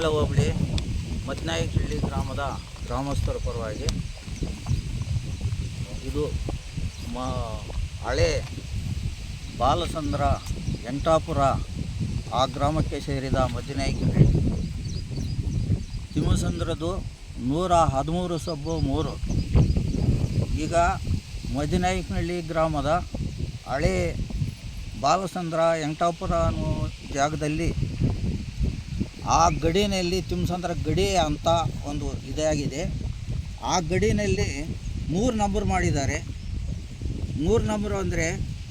ಬೇತ್ಮಂಗ್ಲ ಹೋಬಳಿ ಮದ್ನಾಯಕಹಳ್ಳಿ ಗ್ರಾಮದ ಗ್ರಾಮಸ್ಥರ ಪರವಾಗಿ ಇದು ಹಳೆ ಬಾಲಸಂದ್ರ ಎಂಟಾಪುರ ಆ ಗ್ರಾಮಕ್ಕೆ ಸೇರಿದ ಮದ್ನಾಯಕಹಳ್ಳಿ ತಿಮ್ಮಸಂದ್ರದು 113 ಸಬ್ಬು 3. ಈಗ ಮದ್ನಾಯಕಹಳ್ಳಿ ಗ್ರಾಮದ ಹಳೆ ಬಾಲಸಂದ್ರ ಎಂಟಾಪುರ ಅನ್ನೋ ಜಾಗದಲ್ಲಿ ಆ ಗಡಿನಲ್ಲಿ ತಿಮ್ಮಸಂದ್ರ ಗಡಿ ಅಂತ ಒಂದು ಇದಾಗಿದೆ. ಆ ಗಡಿನಲ್ಲಿ 3 ನಂಬರ್ ಮಾಡಿದ್ದಾರೆ. 3 ನಂಬರು ಅಂದರೆ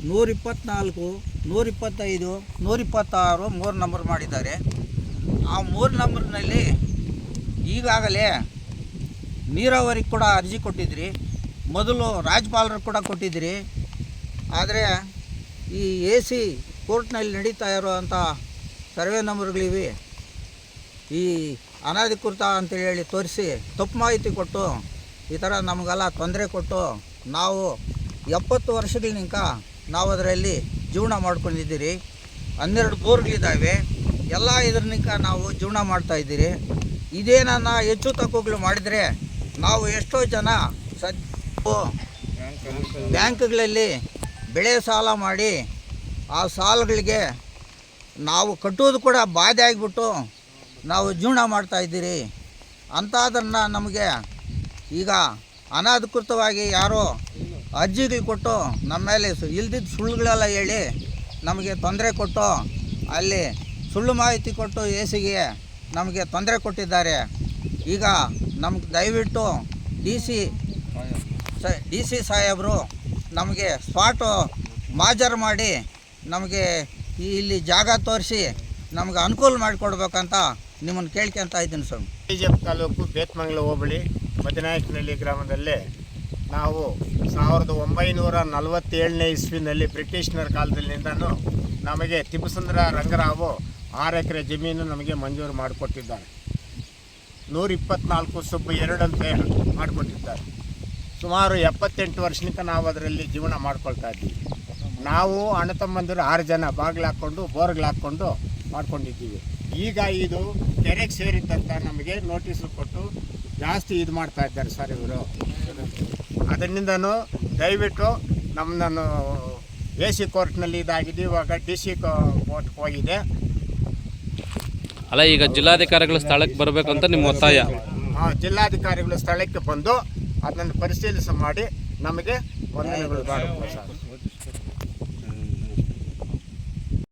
124, 125, 126 3 ನಂಬರ್ ಮಾಡಿದ್ದಾರೆ. ಆ 3 ನಂಬರ್ನಲ್ಲಿ ಈಗಾಗಲೇ ನೀರಾವರಿಗೆ ಕೂಡ ಅರ್ಜಿ ಕೊಟ್ಟಿದ್ರಿ, ಮೊದಲು ರಾಜ್ಯಪಾಲರು ಕೂಡ ಕೊಟ್ಟಿದ್ರಿ. ಆದರೆ ಈ AC ಕೋರ್ಟ್ನಲ್ಲಿ ನಡೀತಾ ಇರೋವಂಥ ಸರ್ವೆ ನಂಬರ್ಗಳಿವೆ, ಈ ಅನಧಿಕೃತ ಅಂತೇಳಿ ತೋರಿಸಿ ತಪ್ಪು ಮಾಹಿತಿ ಕೊಟ್ಟು ಈ ಥರ ನಮಗೆಲ್ಲ ತೊಂದರೆ ಕೊಟ್ಟು ನಾವು 70 ವರ್ಷಗಳಿಂಕ ನಾವು ಅದರಲ್ಲಿ ಜೀವನ ಮಾಡ್ಕೊಂಡಿದ್ದೀರಿ. 12 ಬೋರ್ಗಳಿದ್ದಾವೆ, ಎಲ್ಲ ಇದರ್ನಿಂಕ ನಾವು ಜೀವನ ಮಾಡ್ತಾಯಿದ್ದೀರಿ. ಇದೇನನ್ನ ಹೆಚ್ಚು ತಪ್ಪುಗಳು ಮಾಡಿದರೆ ನಾವು ಎಷ್ಟೋ ಜನ ಬ್ಯಾಂಕ್ಗಳಲ್ಲಿ ಬೆಳೆ ಸಾಲ ಮಾಡಿ ಆ ಸಾಲಗಳಿಗೆ ನಾವು ಕಟ್ಟೋದು ಕೂಡ ಬಾಧೆ ಆಗಿಬಿಟ್ಟು ನಾವು ಜೀವನ ಮಾಡ್ತಾಯಿದ್ದೀರಿ. ಅಂಥದನ್ನು ನಮಗೆ ಈಗ ಅನಧಿಕೃತವಾಗಿ ಯಾರೋ ಅರ್ಜಿಗಳು ಕೊಟ್ಟು ನಮ್ಮ ಮೇಲೆ ಇಲ್ದಿದ್ದ ಸುಳ್ಳುಗಳೆಲ್ಲ ಹೇಳಿ ನಮಗೆ ತೊಂದರೆ ಕೊಟ್ಟು ಅಲ್ಲಿ ಸುಳ್ಳು ಮಾಹಿತಿ ಕೊಟ್ಟು ACಗೆ ನಮಗೆ ತೊಂದರೆ ಕೊಟ್ಟಿದ್ದಾರೆ. ಈಗ ನಮ್ಗೆ ದಯವಿಟ್ಟು ಡಿ ಸಿ ಸಾಹೇಬರು ನಮಗೆ ಸ್ಪಾಟು ಮಾಜರ್ ಮಾಡಿ ನಮಗೆ ಇಲ್ಲಿ ಜಾಗ ತೋರಿಸಿ ನಮಗೆ ಅನುಕೂಲ ಮಾಡಿಕೊಡ್ಬೇಕಂತ ನಿಮ್ಮನ್ನು ಕೇಳ್ಕೊತಾ ಇದ್ದೀನಿ ಸ್ವಾಮಿ. BJP ತಾಲೂಕು ಬೇತ್ಮಂಗ್ಲ ಹೋಬಳಿ ಮದ್ನಾಯಕನಹಳ್ಳಿ ಗ್ರಾಮದಲ್ಲಿ ನಾವು 1947ನೇ ಇಸ್ವಿನಲ್ಲಿ ಬ್ರಿಟಿಷ್ನರ ಕಾಲದಲ್ಲಿಂದನೂ ನಮಗೆ ತಿಮ್ಮಸಂದ್ರ ರಂಗರಾವು 6 ಎಕರೆ ಜಮೀನು ನಮಗೆ ಮಂಜೂರು ಮಾಡಿಕೊಟ್ಟಿದ್ದಾರೆ. 124 ಸಬ್ಬು 2 ಅಂತ ಮಾಡಿಕೊಟ್ಟಿದ್ದಾರೆ. ಸುಮಾರು 78 ವರ್ಷನಿಂದ ನಾವು ಅದರಲ್ಲಿ ಜೀವನ ಮಾಡ್ಕೊಳ್ತಾ ಇದ್ದೀವಿ. ನಾವು ಅಣ್ಣ ತಮ್ಮಂದಿರು 6 ಜನ ಬಾಗಿಲು ಹಾಕ್ಕೊಂಡು ಬೋರ್ಗಳು ಹಾಕ್ಕೊಂಡು ಮಾಡ್ಕೊಂಡಿದ್ದೀವಿ. ಈಗ ಇದು ಕೆರೆಗೆ ಸೇರಿದ್ದಂತ ನಮಗೆ ನೋಟಿಸು ಕೊಟ್ಟು ಜಾಸ್ತಿ ಇದು ಮಾಡ್ತಾ ಇದ್ದಾರೆ ಸರ್ ಇವರು. ಅದರಿಂದನೂ ದಯವಿಟ್ಟು ನಮ್ಮನ್ನು AC ಕೋರ್ಟ್ನಲ್ಲಿ ಇದಾಗಿದೆ, ಇವಾಗ DC ಕೋರ್ಟ್ಗೆ ಹೋಗಿದೆ. ಅಲ್ಲ, ಈಗ ಜಿಲ್ಲಾಧಿಕಾರಿಗಳು ಸ್ಥಳಕ್ಕೆ ಬರಬೇಕು ಅಂತ ನಿಮ್ಮ ಒತ್ತಾಯ? ಜಿಲ್ಲಾಧಿಕಾರಿಗಳು ಸ್ಥಳಕ್ಕೆ ಬಂದು ಅದನ್ನು ಪರಿಶೀಲಿಸಿ ಮಾಡಿ ನಮಗೆ ವಂದನೆಗಳು ಮಾಡಬೇಕು ಸರ್.